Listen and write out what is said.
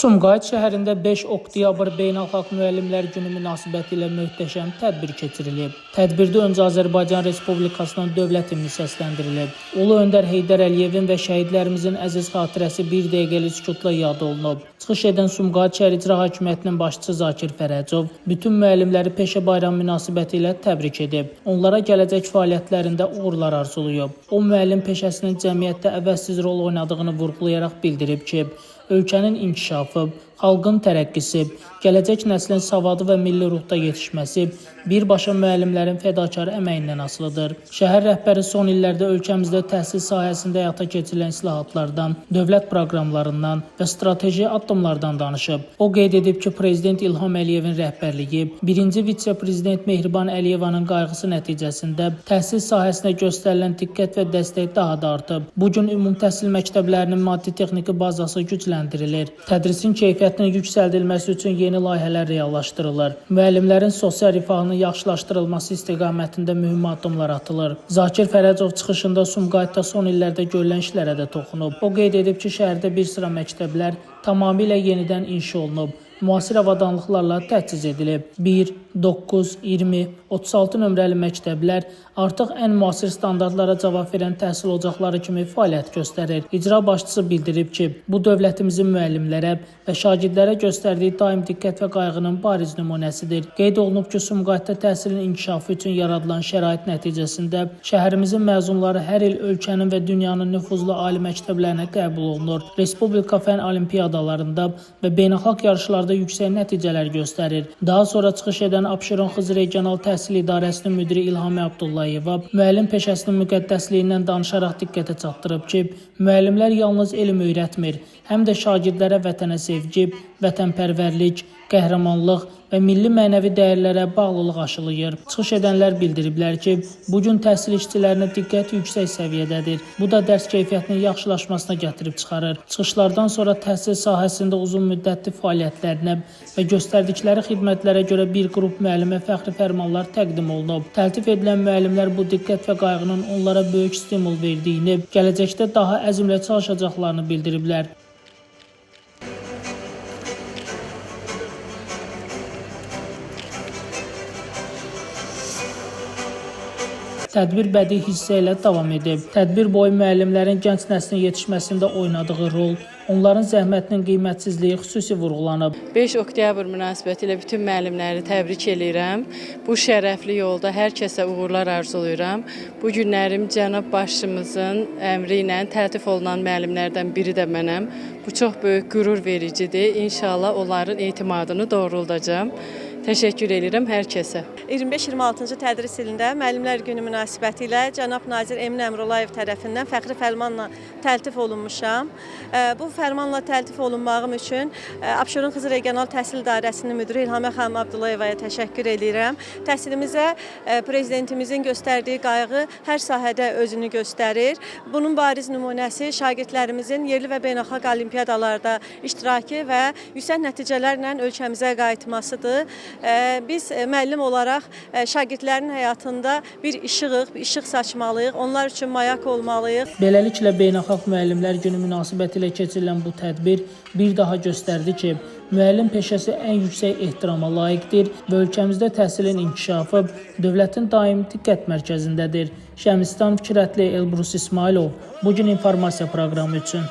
Sumqayıt şəhərində 5 oktyabr Beynəlxalq Müəllimlər Günü münasibətilə möhtəşəm tədbir keçirilib. Tədbirdə öncə Azərbaycan Respublikasının dövlət himni səsləndirilib. Ulu Öndər Heydər Əliyevin və şəhidlərimizin əziz xatirəsi bir dəqiqəlik sükutla yad olunub. Çıxış edən Sumqayıt şəhər İcra Hakimiyyətinin başçısı Zakir Fərəcov bütün müəllimləri peşə bayramı münasibətilə təbrik edib. Onlara gələcək fəaliyyətlərində uğurlar arzulayıb. O, müəllim peşəsinin cəmiyyətdə əvəzsiz rol oynadığını vurğulayaraq bildirib ki, ölkənin inkişafı, xalqın tərəqqisi, gələcək nəslin savadı və milli ruhda yetişməsi birbaşa müəllimlərin fədakar əməyindən asılıdır. Şəhər rəhbəri son illərdə ölkəmizdə təhsil sahəsində həyata keçirilən islahatlardan, dövlət proqramlarından və strateji addımlardan danışıb. O qeyd edib ki, Prezident İlham Əliyevin rəhbərliyi, birinci vitse-prezident Mehriban Əliyevanın qayğısı nəticəsində təhsil sahəsinə göstərilən diqqət və dəstək daha da artıb. Bu gün ümumi təhsil məktəblərinin maddi-texniki bazası gücləndirilir. Tədrisin keyfiyyətinin yüksəldilməsi üçün yeni layihələr reallaşdırılır. Müəllimlərin sosial rifahının yaxşılaşdırılması istiqamətində mühüm addımlar atılır. Zakir Fərəcov çıxışında Sumqayıtda son illərdə görülən işlərə də toxunub. O qeyd edib ki, şəhərdə bir sıra məktəblər tamamilə yenidən inşa olunub. Müasir avadanlıqlarla təchiz edilib. 1, 9, 20, 36 nömrəli məktəblər artıq ən müasir standartlara cavab verən təhsil ocaqları kimi fəaliyyət göstərir. İcra başçısı bildirib ki, bu dövlətimizin müəllimlərə və şagirdlərə göstərdiyi daim diqqət və qayğının bariz nümunəsidir. Qeyd olunub ki, Sumqayıtda təhsilin inkişafı üçün yaradılan şərait nəticəsində şəhərimizin məzunları hər il ölkənin və dünyanın nüfuzlu ali məktəblərinə qəbul olunur. Respublika fən olimpiyadalarında və beynəlxalq yarışlarda yüksək nəticələr göstərir. Daha sonra çıxış edən Abşeron Xızı Regional Təhsil İdarəsinin müdiri İlhami Abdullayeva müəllim peşəsinin müqəddəsliyindən danışaraq diqqətə çatdırıb ki, müəllimlər yalnız elm öyrətmir, həm də şagirdlərə vətənə sevgi, vətənpərvərlik, qəhrəmanlıq və milli mənəvi dəyərlərə bağlılıq aşılayır. Çıxış edənlər bildiriblər ki, bugün təhsil işçilərinə diqqət yüksək səviyyədədir. Bu da dərs keyfiyyətinin yaxşılaşmasına gətirib çıxarır. Çıxışlardan sonra təhsil sahəsində uzun müddətli fəaliyyətlərinə və göstərdikləri xidmətlərə görə bir qrup müəllimə fəxri fərmanlar təqdim olunub. Təltif edilən müəllimlər bu diqqət və qayğının onlara böyük stimul verdiyini, gələcəkdə daha əzmlə çalışacaqlarını bildiriblər. Tədbir bədii hissə ilə davam edib. Tədbir boyu müəllimlərin gənc nəslin yetişməsində oynadığı rol, onların zəhmətinin qiymətsizliyi xüsusi vurğulanıb. 5 oktyabr münasibətilə bütün müəllimləri təbrik edirəm. Bu şərəfli yolda hər kəsə uğurlar arzulayıram. Bu günlərim cənab başçımızın əmri ilə təltif olunan müəllimlərdən biri də mənəm. Bu çox böyük qürur vericidir. İnşallah onların etimadını doğruldacağam. Təşəkkür edirəm hər kəsə. 25-26-cı tədris ilində Müəllimlər Günü münasibətilə cənab Nazir Emin Əmrullayev tərəfindən fəxri fərmanla təltif olunmuşam. Bu fərmanla təltif olunmağım üçün Abşeron Xızı Regional Təhsil İdarəsinin müdiri İlhami xanım Abdullayevaya təşəkkür edirəm. Təhsilimizə Prezidentimizin göstərdiyi qayğı hər sahədə özünü göstərir. Bunun bariz nümunəsi şagirdlərimizin yerli və beynəlxalq olimpiyadalarda iştirakı və yüksək nəticələrlə ölkəmizə qayıtmasıdır. Biz müəllim olaraq şagirdlərin həyatında bir işıq saçmalıyıq, onlar üçün mayak olmalıyıq. Beləliklə, Beynəlxalq Müəllimlər Günü münasibətilə keçirilən bu tədbir bir daha göstərdi ki, müəllim peşəsi ən yüksək ehtirama layiqdir və ölkəmizdə təhsilin inkişafı dövlətin daimi diqqət mərkəzindədir. Şəmistan Fikrətli, Elbrus İsmailov, Bugün informasiya proqramı üçün.